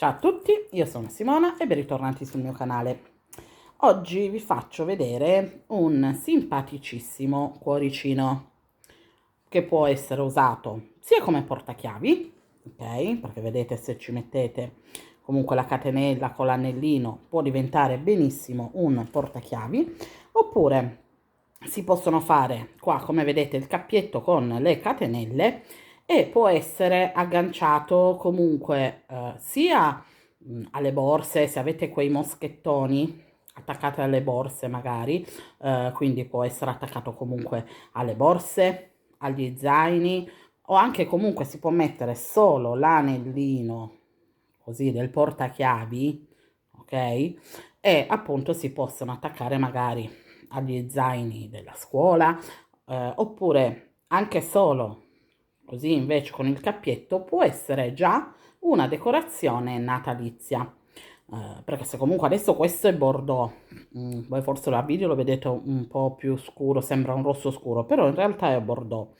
Ciao a tutti, io sono Simona e ben ritornati sul mio canale. Oggi vi faccio vedere un simpaticissimo cuoricino che può essere usato sia come portachiavi, ok? Perché vedete, se ci mettete comunque la catenella con l'anellino può diventare benissimo un portachiavi, oppure si possono fare qua, come vedete, il cappietto con le catenelle e può essere agganciato comunque sia alle borse, se avete quei moschettoni attaccati alle borse magari, quindi può essere attaccato comunque alle borse, agli zaini, o anche comunque si può mettere solo l'anellino così del portachiavi, ok? E appunto si possono attaccare magari agli zaini della scuola, oppure anche solo così invece con il cappietto può essere già una decorazione natalizia. Perché se comunque adesso questo è bordeaux, voi forse la video lo vedete un po' più scuro, sembra un rosso scuro, però in realtà è bordeaux.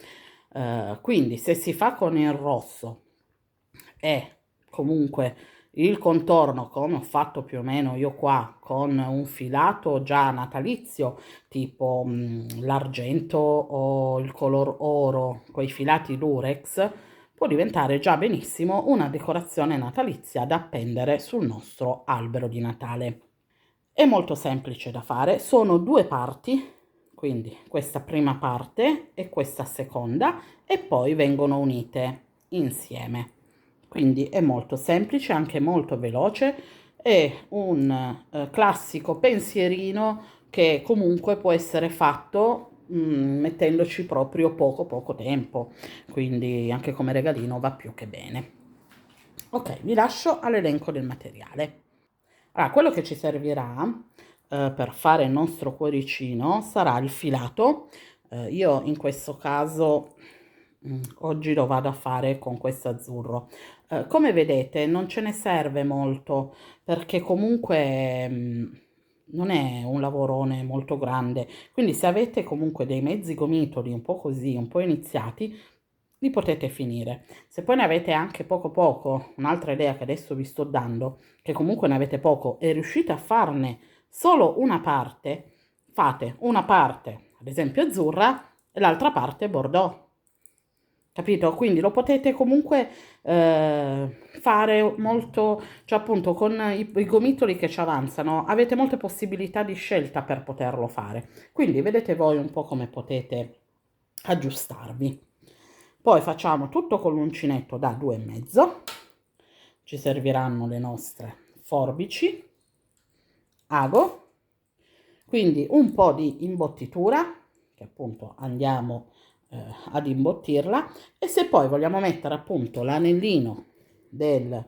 Quindi se si fa con il rosso e comunque il contorno, come ho fatto più o meno io qua, con un filato già natalizio, tipo l'argento o il color oro, quei filati lurex, può diventare già benissimo una decorazione natalizia da appendere sul nostro albero di Natale. È molto semplice da fare, sono due parti, quindi questa prima parte e questa seconda, e poi vengono unite insieme. Quindi è molto semplice, anche molto veloce, è un classico pensierino che comunque può essere fatto mettendoci proprio poco tempo, quindi anche come regalino va più che bene. Ok, vi lascio all'elenco del materiale. Allora, quello che ci servirà per fare il nostro cuoricino sarà il filato. Io in questo caso oggi lo vado a fare con questo azzurro. Come vedete non ce ne serve molto perché comunque non è un lavorone molto grande, quindi se avete comunque dei mezzi gomitoli un po' così, un po' iniziati, li potete finire. Se poi ne avete anche poco, un'altra idea che adesso vi sto dando, che comunque ne avete poco e riuscite a farne solo una parte, fate una parte, ad esempio azzurra, e l'altra parte bordeaux. Capito? Quindi lo potete comunque fare molto, cioè appunto con i gomitoli che ci avanzano, avete molte possibilità di scelta per poterlo fare. Quindi vedete voi un po' come potete aggiustarvi. Poi facciamo tutto con l'uncinetto da 2,5. Ci serviranno le nostre forbici, ago, quindi un po' di imbottitura, che appunto andiamo ad imbottirla, e se poi vogliamo mettere appunto l'anellino del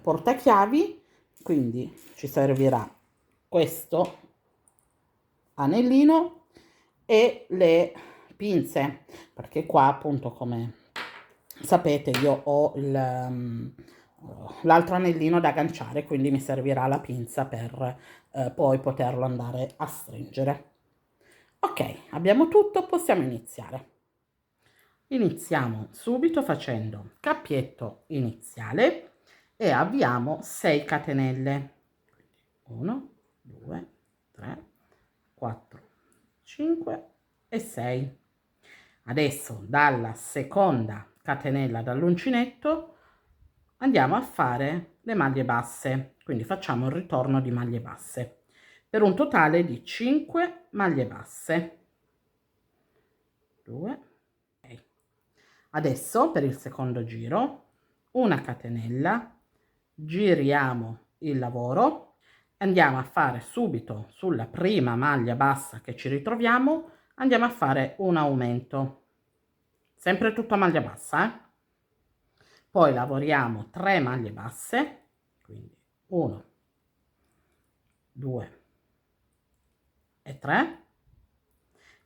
portachiavi, quindi ci servirà questo anellino e le pinze, perché qua appunto come sapete io ho l'altro anellino da agganciare, quindi mi servirà la pinza per poi poterlo andare a stringere. Ok, abbiamo tutto, possiamo iniziare. Iniziamo subito facendo cappietto iniziale e avviamo 6 catenelle. 1, 2, 3, 4, 5 e 6. Adesso dalla seconda catenella dall'uncinetto andiamo a fare le maglie basse, quindi facciamo il ritorno di maglie basse per un totale di 5 maglie basse. 2, 6. Adesso per il secondo giro una catenella, giriamo il lavoro, andiamo a fare subito sulla prima maglia bassa che ci ritroviamo, andiamo a fare un aumento, sempre tutta maglia bassa, poi lavoriamo 3 maglie basse, quindi 1, 2 e 3,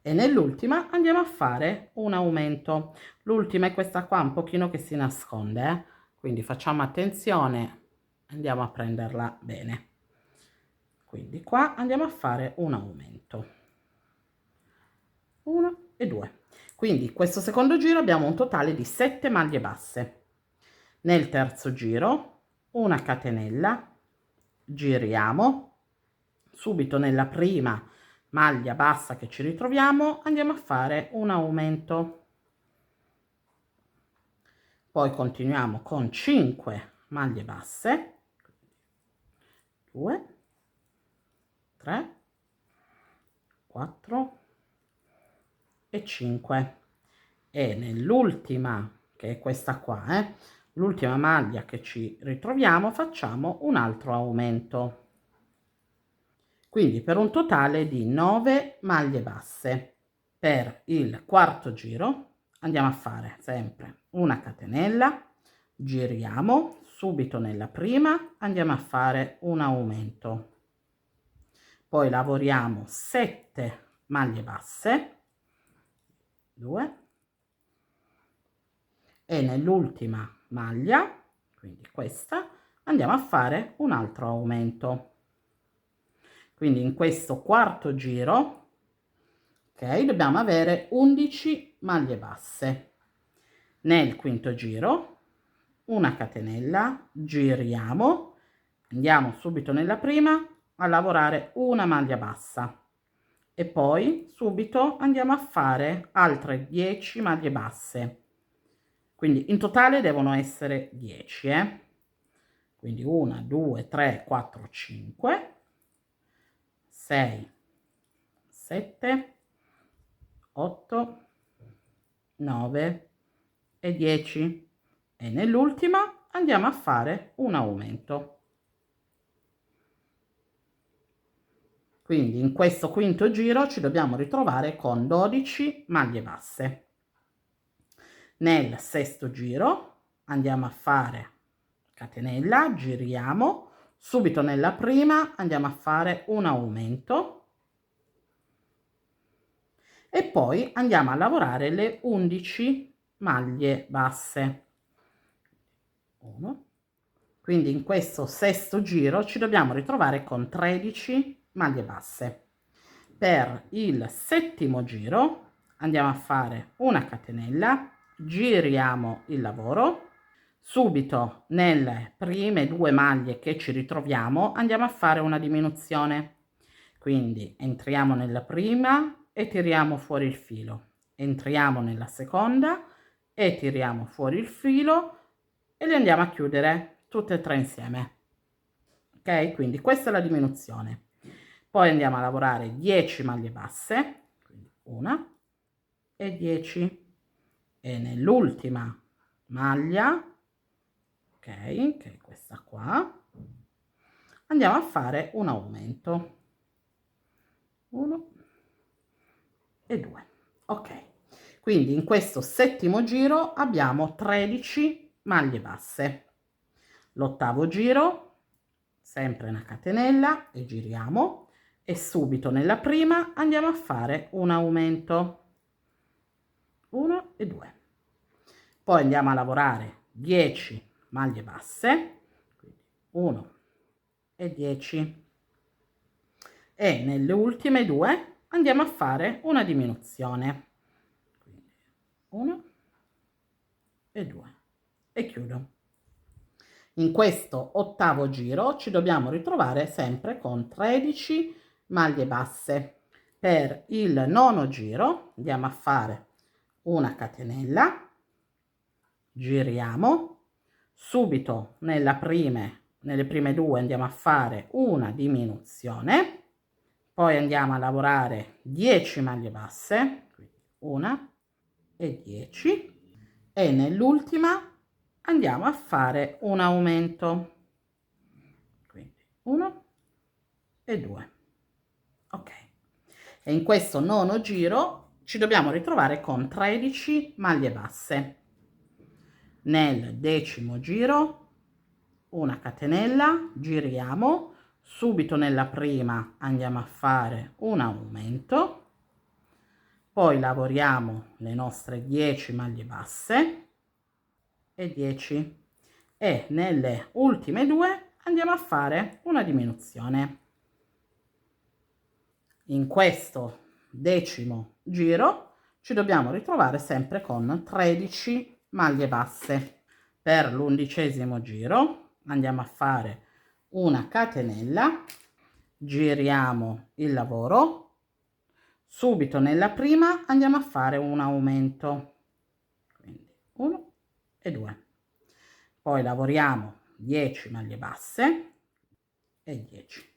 e nell'ultima andiamo a fare un aumento. L'ultima è questa qua un pochino che si nasconde, quindi facciamo attenzione, andiamo a prenderla bene. Quindi qua andiamo a fare un aumento, 1 e 2. Quindi questo secondo giro abbiamo un totale di 7 maglie basse. Nel terzo giro una catenella, giriamo, subito nella prima maglia bassa che ci ritroviamo andiamo a fare un aumento, poi continuiamo con 5 maglie basse, 2, 3, 4 e 5, e nell'ultima, che è questa qua, l'ultima maglia che ci ritroviamo, facciamo un altro aumento, quindi per un totale di 9 maglie basse. Per il quarto giro andiamo a fare sempre una catenella, giriamo, subito nella prima andiamo a fare un aumento, poi lavoriamo 7 maglie basse, 2, e nell'ultima maglia, quindi questa, andiamo a fare un altro aumento. Quindi in questo quarto giro, ok, dobbiamo avere 11 maglie basse. Nel quinto giro una catenella, giriamo, andiamo subito nella prima a lavorare una maglia bassa e poi subito andiamo a fare altre 10 maglie basse, quindi in totale devono essere 10, quindi 1, 2, 3, 4, 5, 6, 7, 8, 9 e 10, e nell'ultima andiamo a fare un aumento. Quindi in questo quinto giro ci dobbiamo ritrovare con 12 maglie basse. Nel sesto giro andiamo a fare catenella, giriamo, subito nella prima andiamo a fare un aumento e poi andiamo a lavorare le 11 maglie basse. 1. Quindi in questo sesto giro ci dobbiamo ritrovare con 13 maglie basse. Per il settimo giro andiamo a fare una catenella, giriamo il lavoro, subito nelle prime 2 maglie che ci ritroviamo andiamo a fare una diminuzione, quindi entriamo nella prima e tiriamo fuori il filo, entriamo nella seconda e tiriamo fuori il filo e le andiamo a chiudere tutte e 3 insieme, ok? Quindi questa è la diminuzione. Poi andiamo a lavorare 10 maglie basse, quindi una e 10, e nell'ultima maglia, ok, che è questa qua, andiamo a fare un aumento, 1 e 2, ok. Quindi in questo settimo giro abbiamo 13 maglie basse. L'ottavo giro, sempre una catenella e giriamo, e subito nella prima andiamo a fare un aumento, 1 e 2, poi andiamo a lavorare 10 maglie basse, quindi 1 e 10, e nelle ultime 2 andiamo a fare una diminuzione, quindi 1 e 2, e chiudo. In questo ottavo giro ci dobbiamo ritrovare sempre con 13 maglie basse. Per il nono giro andiamo a fare una catenella, giriamo, subito nelle prime 2 andiamo a fare una diminuzione, poi andiamo a lavorare 10 maglie basse, quindi 1 e 10, e nell'ultima andiamo a fare un aumento, quindi 1 e 2, ok. E in questo nono giro ci dobbiamo ritrovare con 13 maglie basse. Nel decimo giro una catenella, giriamo, subito nella prima andiamo a fare un aumento, poi lavoriamo le nostre 10 maglie basse e 10, e nelle ultime 2 andiamo a fare una diminuzione. In questo decimo giro ci dobbiamo ritrovare sempre con 13 maglie basse. Per l'11° giro andiamo a fare una catenella, giriamo il lavoro, subito nella prima andiamo a fare un aumento, quindi 1 e 2, poi lavoriamo 10 maglie basse e 10,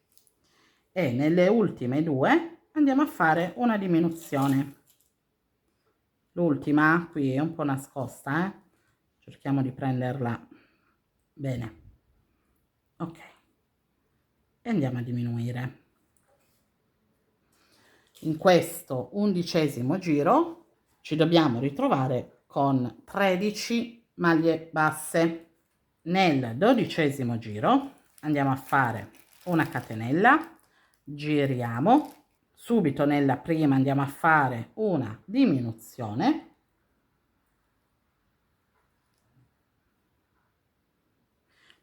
e nelle ultime due andiamo a fare una diminuzione. L'ultima qui è un po' nascosta, cerchiamo di prenderla bene, ok, e andiamo a diminuire. In questo 11° giro ci dobbiamo ritrovare con 13 maglie basse. Nel 12° giro andiamo a fare una catenella, giriamo, subito nella prima andiamo a fare una diminuzione,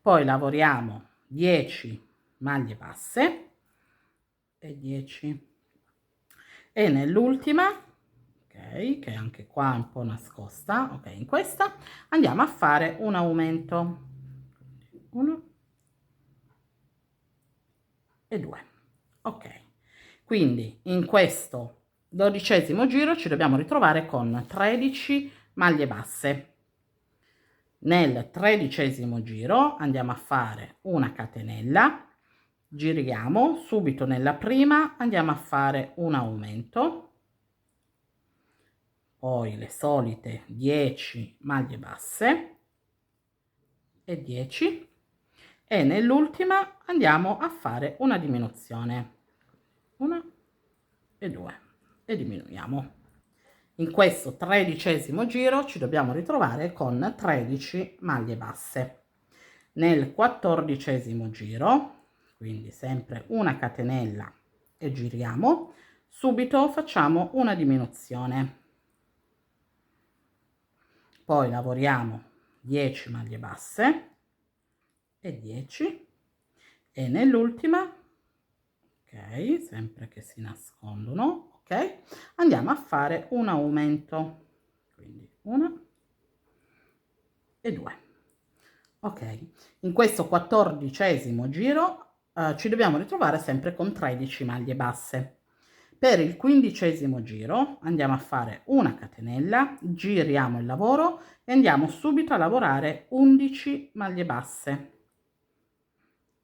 poi lavoriamo 10 maglie basse e 10, e nell'ultima, ok, che anche qua è un po' nascosta, ok, in questa andiamo a fare un aumento, 1 e 2, ok. Quindi in questo 12° giro ci dobbiamo ritrovare con 13 maglie basse. Nel 13° giro andiamo a fare una catenella, giriamo, subito nella prima andiamo a fare un aumento, poi le solite 10 maglie basse e 10, e nell'ultima andiamo a fare una diminuzione, 1 e 2, e diminuiamo. In questo 13° giro ci dobbiamo ritrovare con 13 maglie basse. Nel 14° giro, quindi sempre una catenella e giriamo, subito facciamo una diminuzione, poi lavoriamo 10 maglie basse e 10, e nell'ultima, ok, sempre che si nascondono, ok, andiamo a fare un aumento, quindi 1 e 2, ok. In questo 14° giro ci dobbiamo ritrovare sempre con 13 maglie basse. Per il 15° giro andiamo a fare una catenella, giriamo il lavoro e andiamo subito a lavorare 11 maglie basse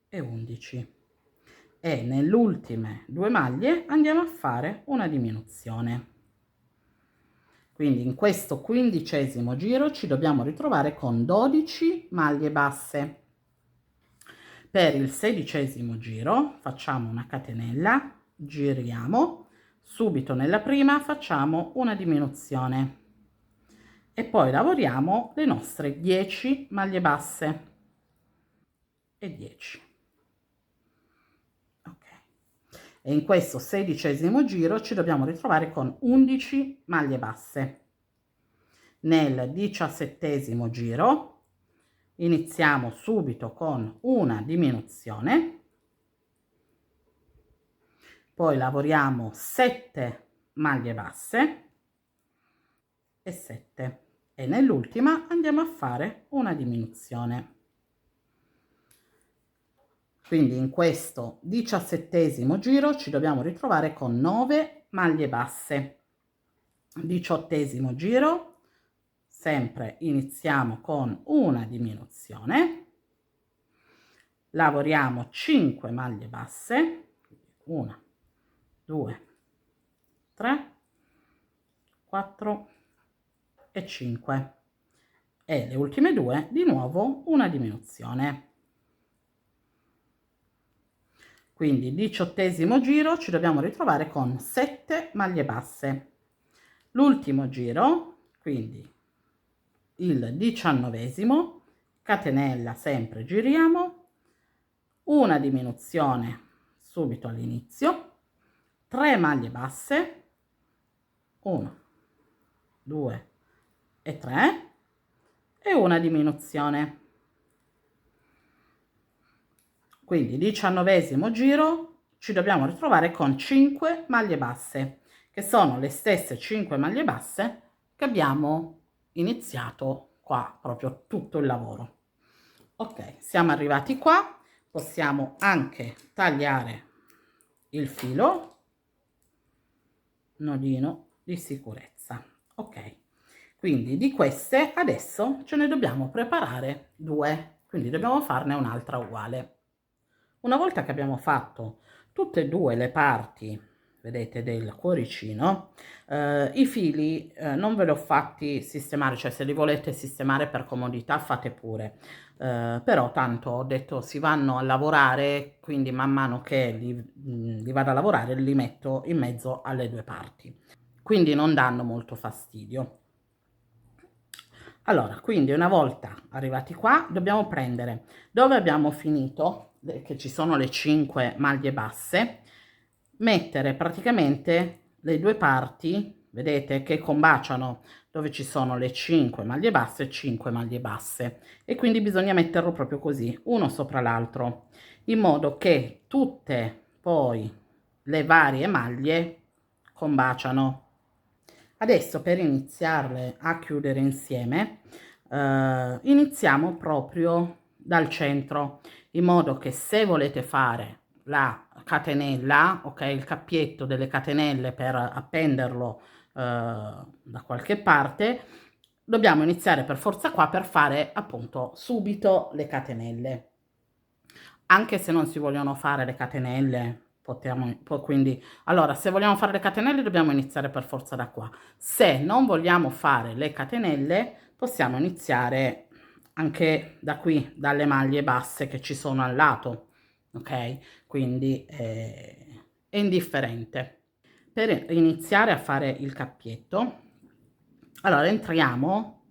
e 11, e nelle ultime due maglie andiamo a fare una diminuzione. Quindi in questo 15° giro ci dobbiamo ritrovare con 12 maglie basse. Per il 16° giro facciamo una catenella, giriamo, subito nella prima facciamo una diminuzione e poi lavoriamo le nostre 10 maglie basse e 10. Ok. E in questo 16° giro ci dobbiamo ritrovare con 11 maglie basse. Nel 17° giro iniziamo subito con una diminuzione, poi lavoriamo 7 maglie basse e 7, e nell'ultima andiamo a fare una diminuzione. Quindi in questo 17° giro ci dobbiamo ritrovare con 9 maglie basse. 18° giro, sempre iniziamo con una diminuzione, lavoriamo 5 maglie basse, 1, 2, 3, 4 e 5, e le ultime due di nuovo una diminuzione. Quindi 18° giro ci dobbiamo ritrovare con 7 maglie basse. L'ultimo giro, quindi il 19°, catenella, sempre giriamo, una diminuzione subito all'inizio, 3 maglie basse, 1, 2 e 3, e una diminuzione. Quindi 19° giro ci dobbiamo ritrovare con 5 maglie basse, che sono le stesse 5 maglie basse che abbiamo iniziato qua, proprio tutto il lavoro. Ok, siamo arrivati qua, possiamo anche tagliare il filo, nodino di sicurezza. Ok, quindi di queste adesso ce ne dobbiamo preparare due, quindi dobbiamo farne un'altra uguale. Una volta che abbiamo fatto tutte e due le parti, vedete, del cuoricino, i fili non ve li ho fatti sistemare, cioè se li volete sistemare per comodità fate pure, però tanto ho detto si vanno a lavorare, quindi man mano che li vado a lavorare li metto in mezzo alle due parti, quindi non danno molto fastidio. Allora, quindi una volta arrivati qua dobbiamo prendere, dove abbiamo finito, che ci sono le 5 maglie basse, mettere praticamente le due parti, vedete, che combaciano, dove ci sono le 5 maglie basse e 5 maglie basse, e quindi bisogna metterlo proprio così, uno sopra l'altro, in modo che tutte poi le varie maglie combaciano. Adesso per iniziarle a chiudere insieme, iniziamo proprio dal centro, in modo che se volete fare la catenella, ok, il cappietto delle catenelle per appenderlo da qualche parte, dobbiamo iniziare per forza qua per fare appunto subito le catenelle. Anche se non si vogliono fare le catenelle, quindi, allora, se vogliamo fare le catenelle dobbiamo iniziare per forza da qua. Se non vogliamo fare le catenelle, possiamo iniziare anche da qui, dalle maglie basse che ci sono al lato, ok? Quindi è indifferente. Per iniziare a fare il cappietto, allora entriamo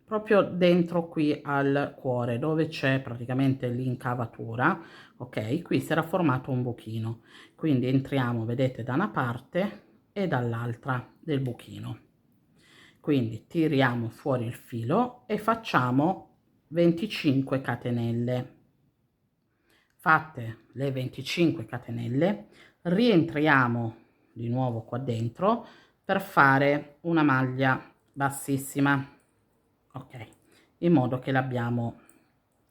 proprio dentro qui al cuore, dove c'è praticamente l'incavatura, ok? Qui si era formato un buchino, quindi entriamo, vedete, da una parte e dall'altra del buchino. Quindi tiriamo fuori il filo e facciamo 25 catenelle. Fatte le 25 catenelle, rientriamo di nuovo qua dentro per fare una maglia bassissima, ok, in modo che l'abbiamo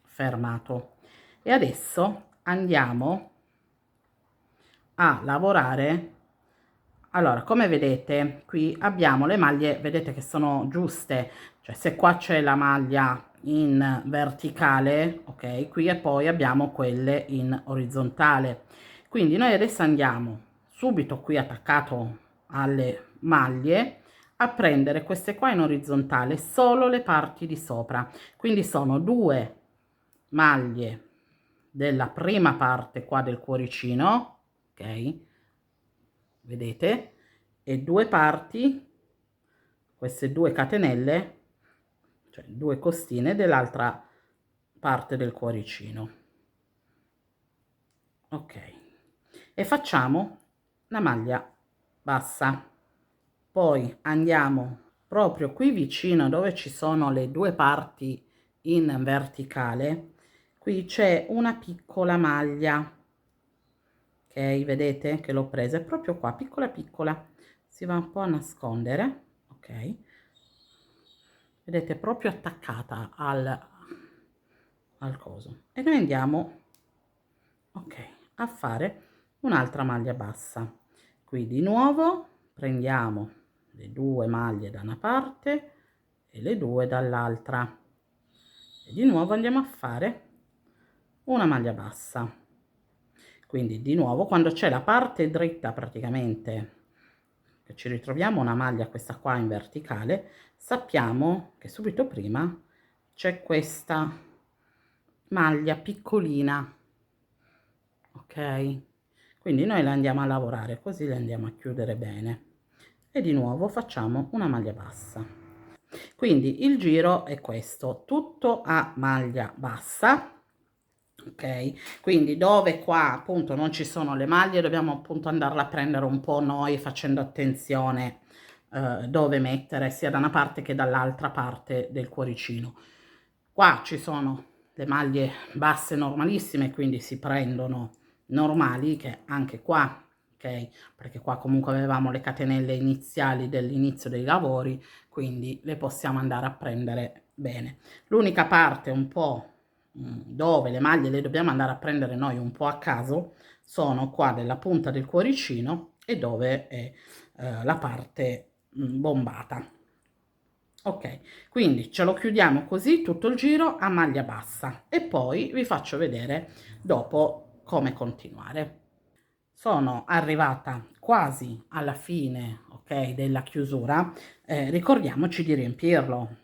fermato. E adesso andiamo a lavorare. Allora, come vedete qui abbiamo le maglie, vedete che sono giuste, cioè se qua c'è la maglia in verticale, ok, qui e poi abbiamo quelle in orizzontale. Quindi noi adesso andiamo subito qui attaccato alle maglie a prendere queste qua in orizzontale, solo le parti di sopra. Quindi sono due maglie della prima parte qua del cuoricino, ok, vedete, e due parti, queste due catenelle, cioè due costine dell'altra parte del cuoricino, ok, e facciamo la maglia bassa. Poi andiamo proprio qui vicino dove ci sono le due parti in verticale, qui c'è una piccola maglia, ok, vedete che l'ho presa, è proprio qua, piccola piccola, si va un po' a nascondere, ok, vedete, proprio attaccata al coso, e noi andiamo, ok, a fare un'altra maglia bassa. Qui di nuovo prendiamo le due maglie da una parte e le due dall'altra, e di nuovo andiamo a fare una maglia bassa. Quindi di nuovo, quando c'è la parte dritta praticamente, che ci ritroviamo una maglia, questa qua in verticale, sappiamo che subito prima c'è questa maglia piccolina, ok? Quindi noi la andiamo a lavorare così, le andiamo a chiudere bene, e di nuovo facciamo una maglia bassa. Quindi il giro è questo, tutto a maglia bassa, ok? Quindi dove qua appunto non ci sono le maglie dobbiamo appunto andarla a prendere un po' noi, facendo attenzione dove mettere sia da una parte che dall'altra parte del cuoricino. Qua ci sono le maglie basse normalissime, quindi si prendono normali, che anche qua, ok, perché qua comunque avevamo le catenelle iniziali dell'inizio dei lavori, quindi le possiamo andare a prendere bene. L'unica parte un po' dove le maglie le dobbiamo andare a prendere noi un po' a caso, sono qua della punta del cuoricino e dove è la parte bombata. Ok, quindi ce lo chiudiamo così tutto il giro a maglia bassa e poi vi faccio vedere dopo come continuare. Sono arrivata quasi alla fine, ok, della chiusura. Ricordiamoci di riempirlo,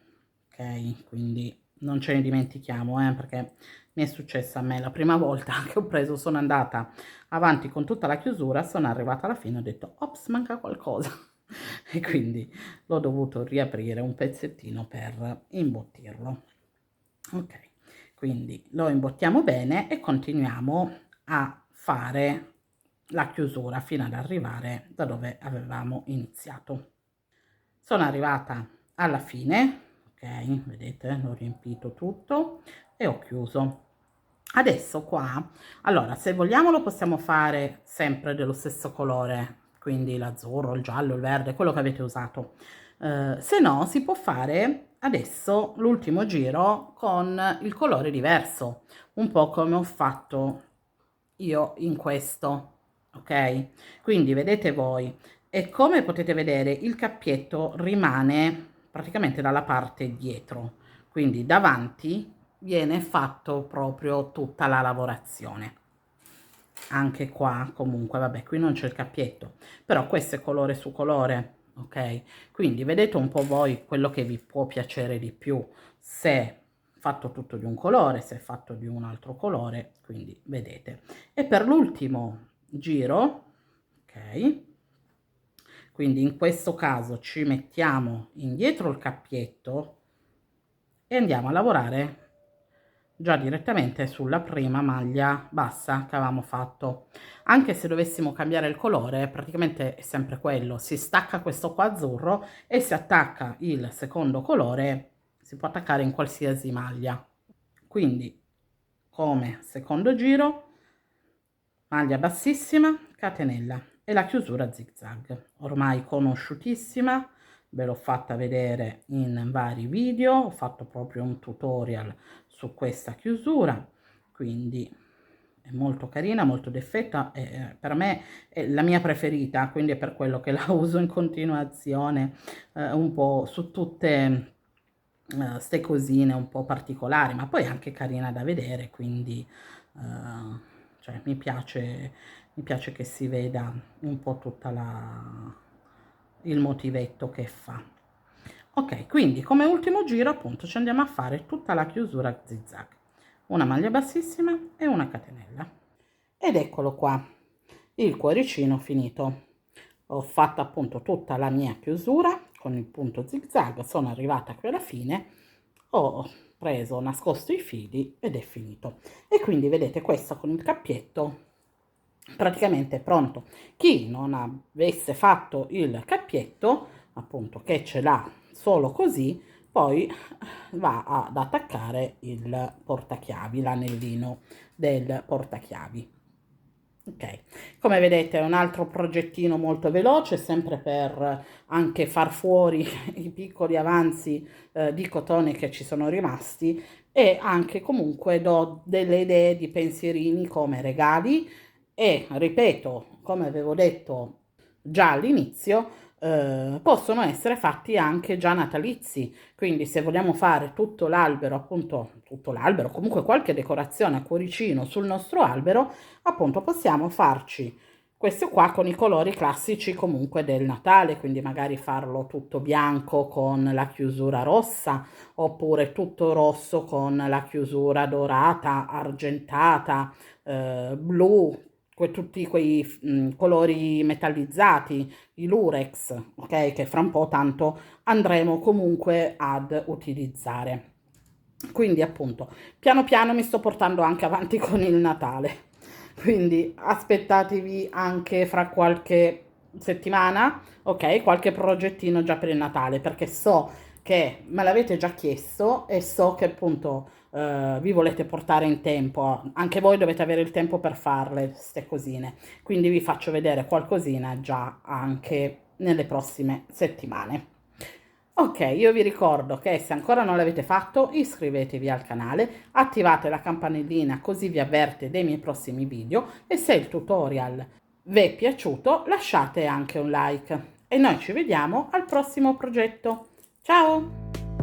ok? Quindi non ce ne dimentichiamo, perché mi è successa a me la prima volta che ho preso, sono andata avanti con tutta la chiusura, sono arrivata alla fine e ho detto, ops, manca qualcosa. E quindi l'ho dovuto riaprire un pezzettino per imbottirlo. Ok, quindi lo imbottiamo bene e continuiamo a fare la chiusura fino ad arrivare da dove avevamo iniziato. Sono arrivata alla fine, ok, vedete, l'ho riempito tutto e ho chiuso. Adesso qua, allora, se vogliamo lo possiamo fare sempre dello stesso colore, quindi l'azzurro, il giallo, il verde, quello che avete usato. Se no, si può fare adesso l'ultimo giro con il colore diverso, un po' come ho fatto io in questo, ok? Quindi vedete voi, e come potete vedere il cappietto rimane praticamente dalla parte dietro, quindi davanti viene fatto proprio tutta la lavorazione. Anche qua comunque, vabbè, qui non c'è il cappietto, però questo è colore su colore, ok? Quindi vedete un po' voi quello che vi può piacere di più, se fatto tutto di un colore, se è fatto di un altro colore, quindi vedete. E per l'ultimo giro, ok, quindi in questo caso ci mettiamo indietro il cappietto e andiamo a lavorare già direttamente sulla prima maglia bassa che avevamo fatto. Anche se dovessimo cambiare il colore, praticamente è sempre quello, si stacca questo qua azzurro e si attacca il secondo colore, si può attaccare in qualsiasi maglia. Quindi come secondo giro, maglia bassissima, catenella e la chiusura zig zag, ormai conosciutissima, ve l'ho fatta vedere in vari video, ho fatto proprio un tutorial su questa chiusura, quindi è molto carina, molto d'effetto, per me è la mia preferita, quindi è per quello che la uso in continuazione, un po' su tutte ste cosine un po' particolari, ma poi anche carina da vedere, quindi cioè, mi piace che si veda un po' tutta il motivetto che fa. Ok, quindi come ultimo giro appunto ci andiamo a fare tutta la chiusura zigzag, una maglia bassissima e una catenella. Ed eccolo qua, il cuoricino finito. Ho fatto appunto tutta la mia chiusura con il punto zigzag, sono arrivata qui alla fine, ho preso, nascosto i fili ed è finito. E quindi vedete questo con il cappietto praticamente è pronto. Chi non avesse fatto il cappietto, appunto che ce l'ha solo così, poi va ad attaccare il portachiavi, l'anellino del portachiavi. Ok, come vedete è un altro progettino molto veloce, sempre per anche far fuori i piccoli avanzi di cotone che ci sono rimasti e anche comunque do delle idee di pensierini come regali e, ripeto, come avevo detto già all'inizio, possono essere fatti anche già natalizi, quindi se vogliamo fare tutto l'albero, appunto tutto l'albero, comunque qualche decorazione a cuoricino sul nostro albero, appunto possiamo farci questo qua con i colori classici comunque del Natale, quindi magari farlo tutto bianco con la chiusura rossa, oppure tutto rosso con la chiusura dorata, argentata, blu, tutti quei colori metallizzati, i lurex, ok, che fra un po' tanto andremo comunque ad utilizzare. Quindi appunto, piano piano mi sto portando anche avanti con il Natale, quindi aspettatevi anche fra qualche settimana, ok, qualche progettino già per il Natale, perché so che me l'avete già chiesto e so che appunto vi volete portare in tempo, anche voi dovete avere il tempo per farle queste cosine, quindi vi faccio vedere qualcosina già anche nelle prossime settimane. Ok, io vi ricordo che se ancora non l'avete fatto, iscrivetevi al canale, attivate la campanellina così vi avverte dei miei prossimi video e se il tutorial vi è piaciuto lasciate anche un like. E noi ci vediamo al prossimo progetto. Ciao!